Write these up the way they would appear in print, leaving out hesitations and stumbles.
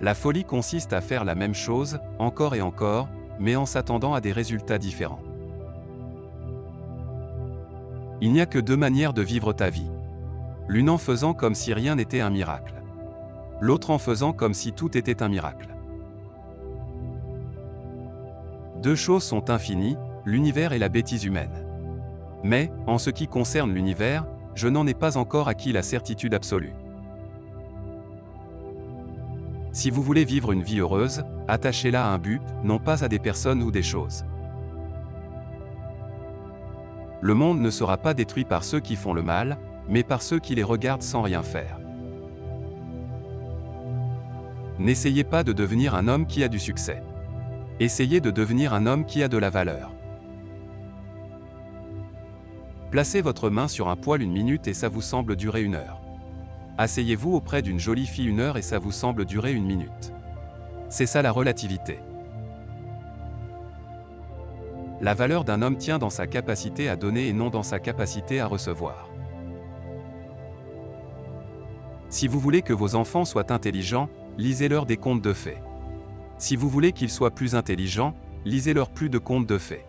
La folie consiste à faire la même chose, encore et encore, mais en s'attendant à des résultats différents. Il n'y a que deux manières de vivre ta vie. L'une en faisant comme si rien n'était un miracle. L'autre en faisant comme si tout était un miracle. Deux choses sont infinies, l'univers et la bêtise humaine. Mais, en ce qui concerne l'univers, je n'en ai pas encore acquis la certitude absolue. Si vous voulez vivre une vie heureuse, attachez-la à un but, non pas à des personnes ou des choses. Le monde ne sera pas détruit par ceux qui font le mal, mais par ceux qui les regardent sans rien faire. N'essayez pas de devenir un homme qui a du succès. Essayez de devenir un homme qui a de la valeur. Placez votre main sur un poil 1 minute et ça vous semble durer 1 heure. Asseyez-vous auprès d'une jolie fille 1 heure et ça vous semble durer 1 minute. C'est ça la relativité. La valeur d'un homme tient dans sa capacité à donner et non dans sa capacité à recevoir. Si vous voulez que vos enfants soient intelligents, lisez-leur des contes de fées. Si vous voulez qu'ils soient plus intelligents, lisez-leur plus de contes de fées.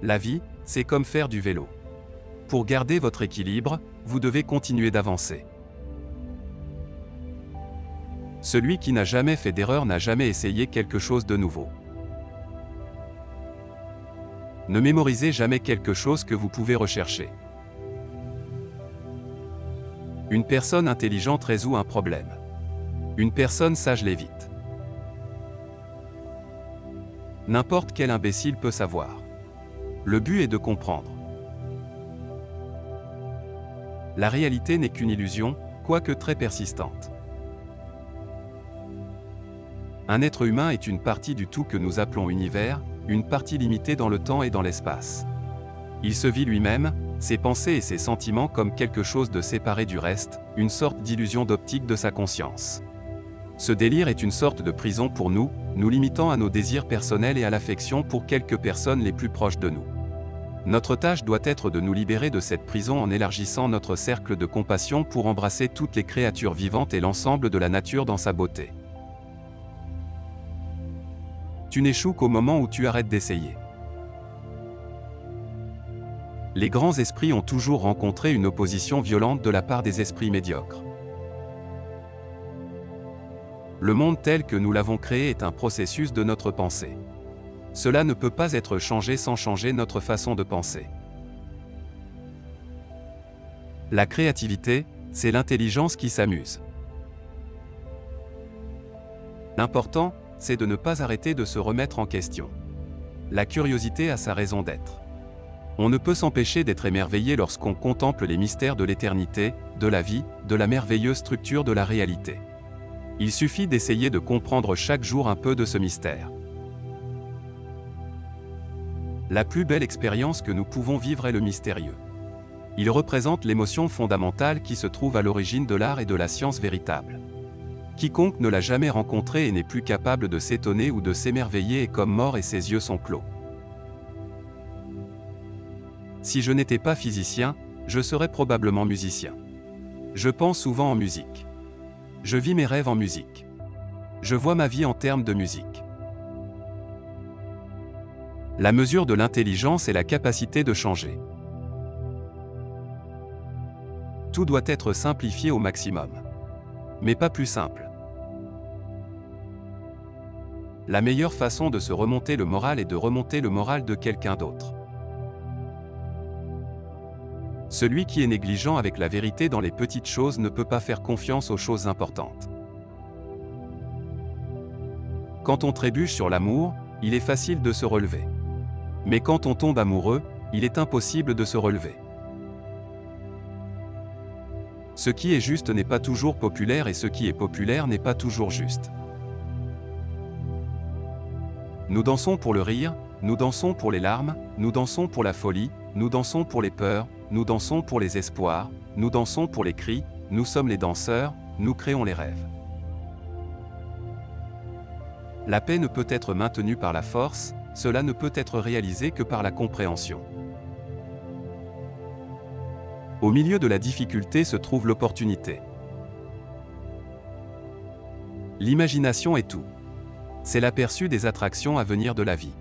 La vie, c'est comme faire du vélo. Pour garder votre équilibre, vous devez continuer d'avancer. Celui qui n'a jamais fait d'erreur n'a jamais essayé quelque chose de nouveau. Ne mémorisez jamais quelque chose que vous pouvez rechercher. Une personne intelligente résout un problème. Une personne sage l'évite. N'importe quel imbécile peut savoir. Le but est de comprendre. La réalité n'est qu'une illusion, quoique très persistante. Un être humain est une partie du tout que nous appelons univers, une partie limitée dans le temps et dans l'espace. Il se vit lui-même, ses pensées et ses sentiments comme quelque chose de séparé du reste, une sorte d'illusion d'optique de sa conscience. Ce délire est une sorte de prison pour nous, nous limitant à nos désirs personnels et à l'affection pour quelques personnes les plus proches de nous. Notre tâche doit être de nous libérer de cette prison en élargissant notre cercle de compassion pour embrasser toutes les créatures vivantes et l'ensemble de la nature dans sa beauté. Tu n'échoues qu'au moment où tu arrêtes d'essayer. Les grands esprits ont toujours rencontré une opposition violente de la part des esprits médiocres. Le monde tel que nous l'avons créé est un processus de notre pensée. Cela ne peut pas être changé sans changer notre façon de penser. La créativité, c'est l'intelligence qui s'amuse. L'important, c'est de ne pas arrêter de se remettre en question. La curiosité a sa raison d'être. On ne peut s'empêcher d'être émerveillé lorsqu'on contemple les mystères de l'éternité, de la vie, de la merveilleuse structure de la réalité. Il suffit d'essayer de comprendre chaque jour un peu de ce mystère. La plus belle expérience que nous pouvons vivre est le mystérieux. Il représente l'émotion fondamentale qui se trouve à l'origine de l'art et de la science véritable. Quiconque ne l'a jamais rencontré et n'est plus capable de s'étonner ou de s'émerveiller est comme mort et ses yeux sont clos. Si je n'étais pas physicien, je serais probablement musicien. Je pense souvent en musique. Je vis mes rêves en musique. Je vois ma vie en termes de musique. La mesure de l'intelligence est la capacité de changer. Tout doit être simplifié au maximum. Mais pas plus simple. La meilleure façon de se remonter le moral est de remonter le moral de quelqu'un d'autre. Celui qui est négligent avec la vérité dans les petites choses ne peut pas faire confiance aux choses importantes. Quand on trébuche sur l'amour, il est facile de se relever. Mais quand on tombe amoureux, il est impossible de se relever. Ce qui est juste n'est pas toujours populaire et ce qui est populaire n'est pas toujours juste. Nous dansons pour le rire, nous dansons pour les larmes, nous dansons pour la folie, nous dansons pour les peurs, nous dansons pour les espoirs, nous dansons pour les cris, nous sommes les danseurs, nous créons les rêves. La paix ne peut être maintenue par la force, cela ne peut être réalisé que par la compréhension. Au milieu de la difficulté se trouve l'opportunité. L'imagination est tout. C'est l'aperçu des attractions à venir de la vie.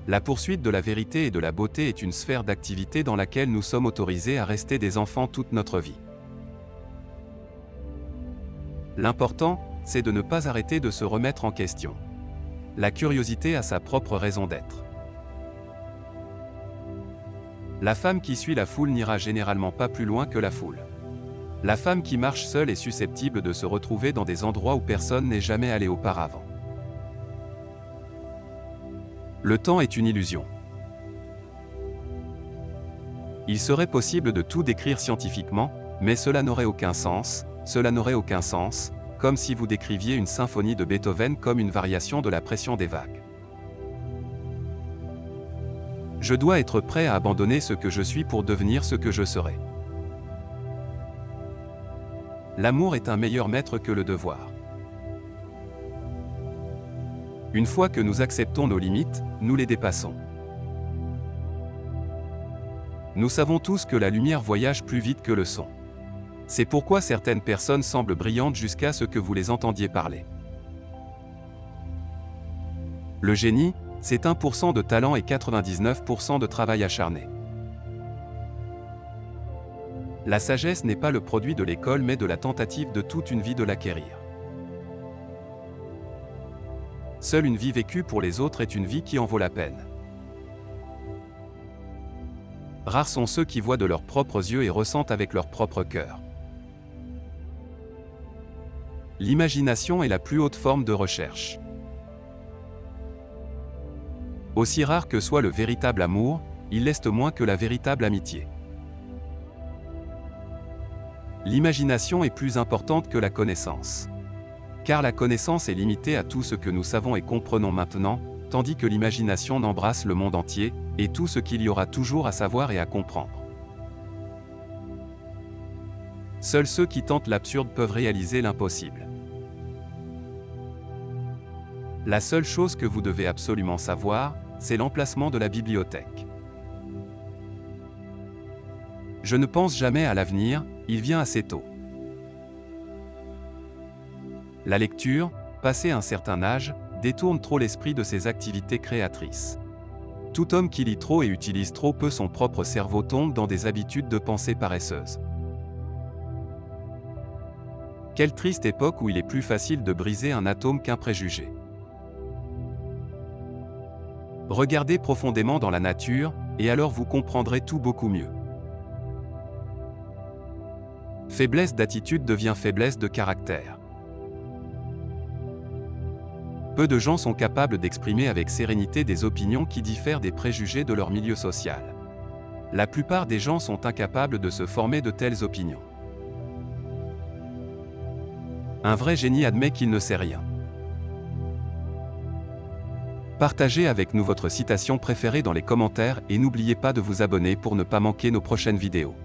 La poursuite de la vérité et de la beauté est une sphère d'activité dans laquelle nous sommes autorisés à rester des enfants toute notre vie. L'important, c'est de ne pas arrêter de se remettre en question. La curiosité a sa propre raison d'être. La femme qui suit la foule n'ira généralement pas plus loin que la foule. La femme qui marche seule est susceptible de se retrouver dans des endroits où personne n'est jamais allé auparavant. Le temps est une illusion. Il serait possible de tout décrire scientifiquement, mais cela n'aurait aucun sens, comme si vous décriviez une symphonie de Beethoven comme une variation de la pression des vagues. Je dois être prêt à abandonner ce que je suis pour devenir ce que je serai. L'amour est un meilleur maître que le devoir. Une fois que nous acceptons nos limites, nous les dépassons. Nous savons tous que la lumière voyage plus vite que le son. C'est pourquoi certaines personnes semblent brillantes jusqu'à ce que vous les entendiez parler. Le génie, c'est 1% de talent et 99% de travail acharné. La sagesse n'est pas le produit de l'école mais de la tentative de toute une vie de l'acquérir. Seule une vie vécue pour les autres est une vie qui en vaut la peine. Rares sont ceux qui voient de leurs propres yeux et ressentent avec leur propre cœur. L'imagination est la plus haute forme de recherche. Aussi rare que soit le véritable amour, il l'est moins que la véritable amitié. L'imagination est plus importante que la connaissance. Car la connaissance est limitée à tout ce que nous savons et comprenons maintenant, tandis que l'imagination embrasse le monde entier, et tout ce qu'il y aura toujours à savoir et à comprendre. Seuls ceux qui tentent l'absurde peuvent réaliser l'impossible. La seule chose que vous devez absolument savoir, c'est l'emplacement de la bibliothèque. Je ne pense jamais à l'avenir, il vient assez tôt. La lecture, passé un certain âge, détourne trop l'esprit de ses activités créatrices. Tout homme qui lit trop et utilise trop peu son propre cerveau tombe dans des habitudes de pensée paresseuses. Quelle triste époque où il est plus facile de briser un atome qu'un préjugé. Regardez profondément dans la nature, et alors vous comprendrez tout beaucoup mieux. Faiblesse d'attitude devient faiblesse de caractère. Peu de gens sont capables d'exprimer avec sérénité des opinions qui diffèrent des préjugés de leur milieu social. La plupart des gens sont incapables de se former de telles opinions. Un vrai génie admet qu'il ne sait rien. Partagez avec nous votre citation préférée dans les commentaires et n'oubliez pas de vous abonner pour ne pas manquer nos prochaines vidéos.